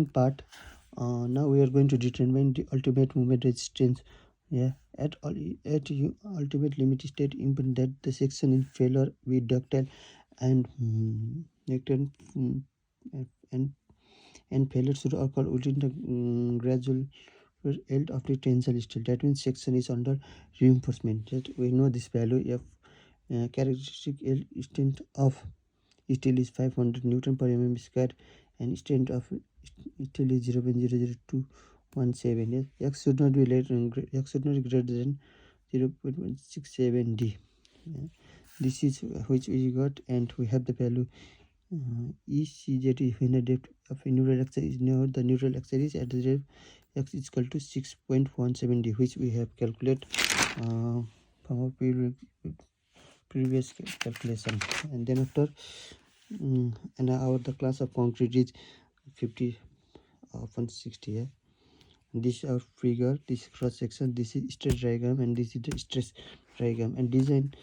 part. Now we are going to determine the ultimate movement resistance. Yeah, ultimate limit state implement that the section in failure with ductile and ductile and failure should occur within the gradual yield of the tensile steel. That means section is under reinforcement. That we know this value of characteristic yield strength of steel is 500 Newton per mm square and strength of steel is 0.00217. Yes, x should not be x should not be greater than 0.167 d. Yeah. This is which we got, and we have the value ECZ when the depth of a neutral axis is near the neutral axis is at the depth x is equal to 6.17 d, which we have calculated from our previous calculation. And then after and our the class of concrete is 50 upon 60. Yeah. This is our figure, this cross section, this is stress diagram, and this is the stress diagram. And design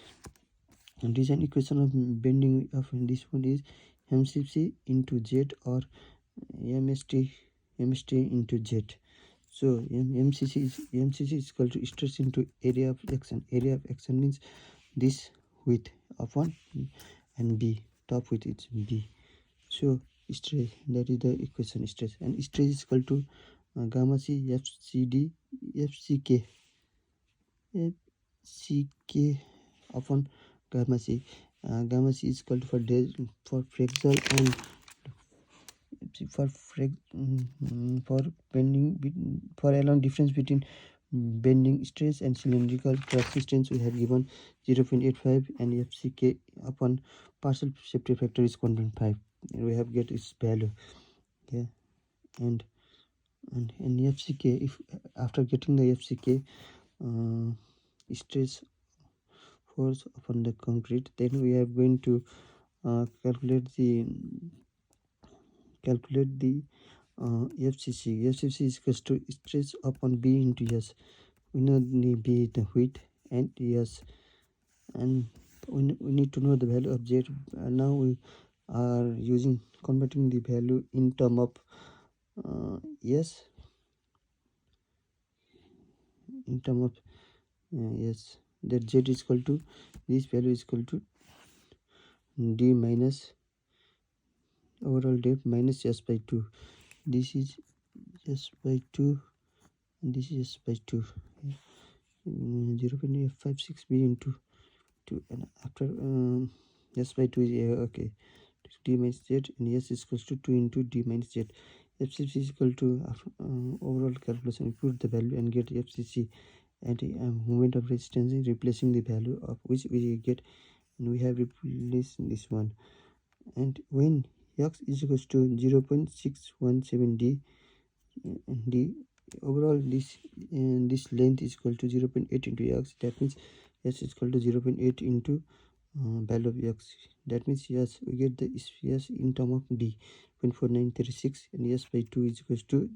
equation of bending of this one is MCC into Z or MST into Z. So MCC is equal to stress into area of action. Area of action means this width upon and B, top width is B. So stress, that is the equation stress, and stress is equal to gamma C FCD FCK upon gamma C. Gamma C is equal to for flexure and for bending for along difference between bending stress and cylindrical cross distance. We have given 0.85 and FCK upon partial safety factor is 1.5. We have get its value. Yeah, and FCK, if after getting the FCK stress force upon the concrete, then we are going to calculate the FCC. FCC is equal to stress upon B into S. We know the B is the width and S, and we need to know the value of Z. Now we are converting the value in term of S in term of yes, that Z is equal to this value is equal to D minus overall depth minus S by 2. This is S by 2 and this is S by 2. 0.56 b into 2, and after S by 2 is okay, D minus Z, and S is equal to 2 into D minus Z. FCC is equal to overall calculation. We put the value and get FCC at a moment of resistance, replacing the value of which we get, and we have replaced this one. And when x is equal to 0.617 d, overall this length is equal to 0.8 into x. That means s is equal to 0.8 into value of x. That means yes, we get the s in term of d 0.4936, and s by 2 is equal to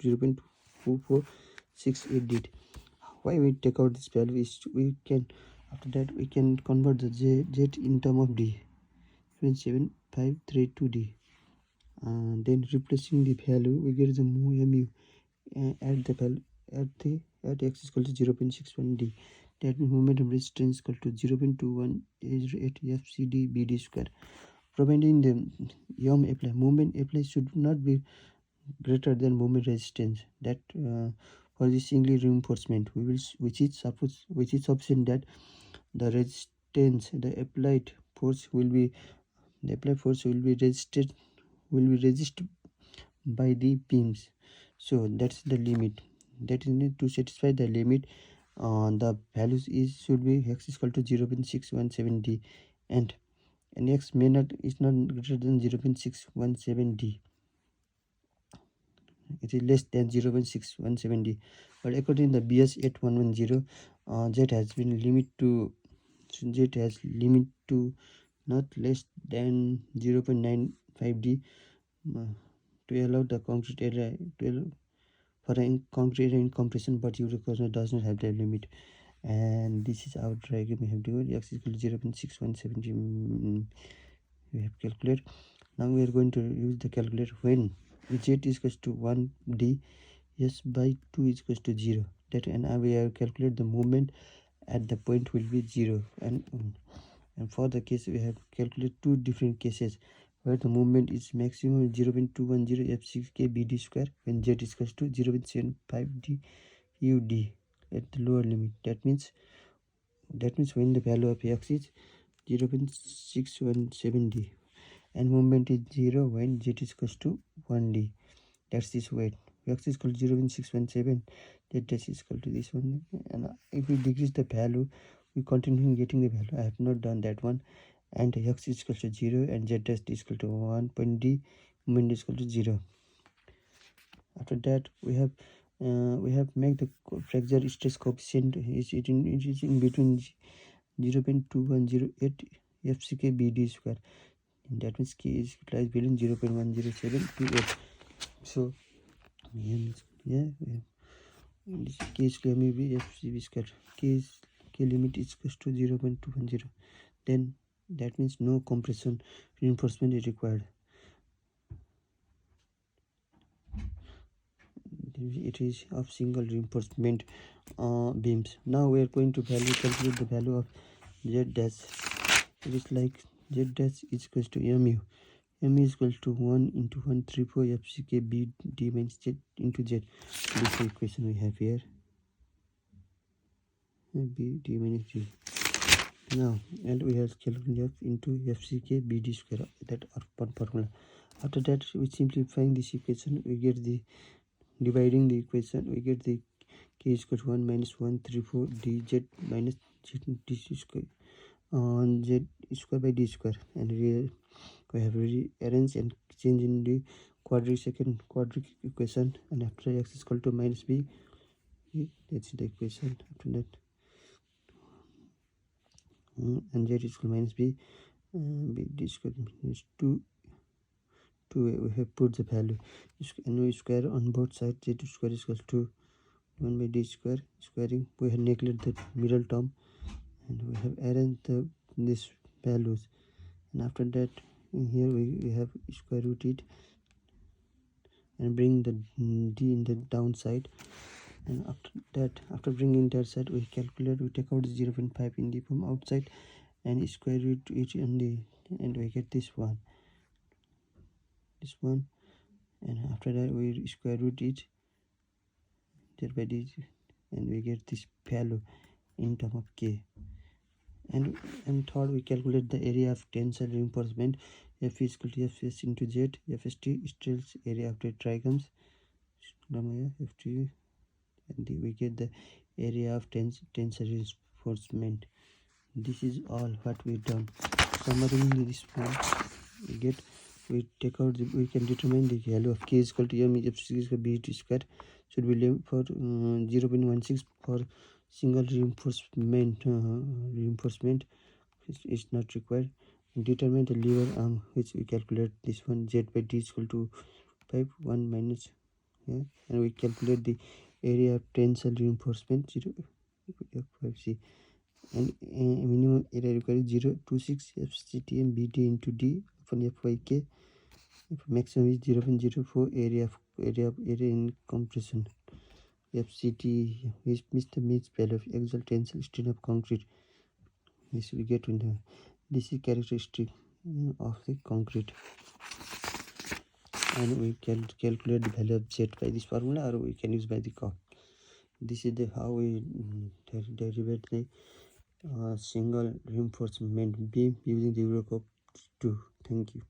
0.2468 d. Why we take out this value is we can, after that we can convert the z in term of d 0.7532 d. Then replacing the value, we get the mu at the value at x is equal to 0.61 d. That means moment of resistance equal to 0.2188 FCD BD square. Providing the apply, moment apply should not be greater than moment resistance. That for the single reinforcement, which is sufficient that the resistance, the applied force will be resisted by the beams. So that's the limit. That is need to satisfy the limit. The values should be x is equal to 0.617 d, and x may not is not greater than 0.617 d. It is less than 0.617 d. But according to the BS 8110, Z has limit to not less than 0.95 d to allow the concrete area for a concrete area in compression, but Eurocode does not have the limit. And this is our diagram. We have given x is equal to 0.6170. We have calculated. Now we are going to use the calculator when z is equals to 1d, s by 2 is equals to 0. That, and we have calculated the movement at the point will be 0. And for the case we have calculated two different cases where the movement is maximum 0.210 f6k bd square when z is equals to 0.75 d ud at the lower limit. That means when the value of x is 0.617 d and movement is 0 when z is equals to 1 d. That's this weight. X is equal to 0.617, z dash is equal to this one. And if we decrease the value, we continue getting the value. I have not done that one. And x is equal to 0 and z dash is equal to 1 point d, moment is equal to 0. After that, we have made the fracture stress coefficient is in between 0.2108 fck bd square. And that means k is lies between 0.107 to 8. So this k is may be fcb square. K limit is equals to 0.210. Then that means no compression reinforcement is required. It is of single reinforcement beams. Now we are going to calculate the value of z dash. It is like z dash is equals to mu. M is equal to 1 into 134 fck b d minus z into z. This is the equation we have here. B d minus z. Now, and we have calculated f into fck b d square. That are one formula. After that, we simplifying this equation. We get the dividing the equation. We get the k is equal to 1 minus 134 dz minus z d square on z square by d square. And we have rearranged and change in the quadratic equation, and after x is equal to minus b, that's the equation. After that, and z is equal to minus b, b d square is 2. We have put the value, and we square on both sides. Z square is equal to 1 by d square. Squaring, we have neglected the middle term, and we have arranged these values. And after that, in here we have square root it and bring the d in the downside. And after that, after bringing that side, we calculate, we take out 0.5 in the from outside and square root it in the, and we get this one, and after that we square root it that by this, and we get this value in term of k. And third, we calculate the area of tensile reinforcement. F is equal to fs into z. Fst stress area of the trigrams, ft, and we get the area of tensile reinforcement. This is all what we done. Summarizing this one, we take out we can determine the value of k is equal to m f is equal to b square should be level for 0.16 for single reinforcement. Reinforcement is not required. Determine the lever arm, which we calculate this one, z by d is equal to 5 1 minus, and we calculate the area of tensile reinforcement 0 f5c, and minimum area required 0.26 fctm bt into d upon fyk. Maximum is 0.04 area in compression. FCT is Mr. Means value of axial tensile strain of concrete. This we get in the, this is characteristic of the concrete, and we can calculate the value of z by this formula, or we can use by the curve. This is the how we derive the single reinforcement beam using the Eurocode 2. Thank you.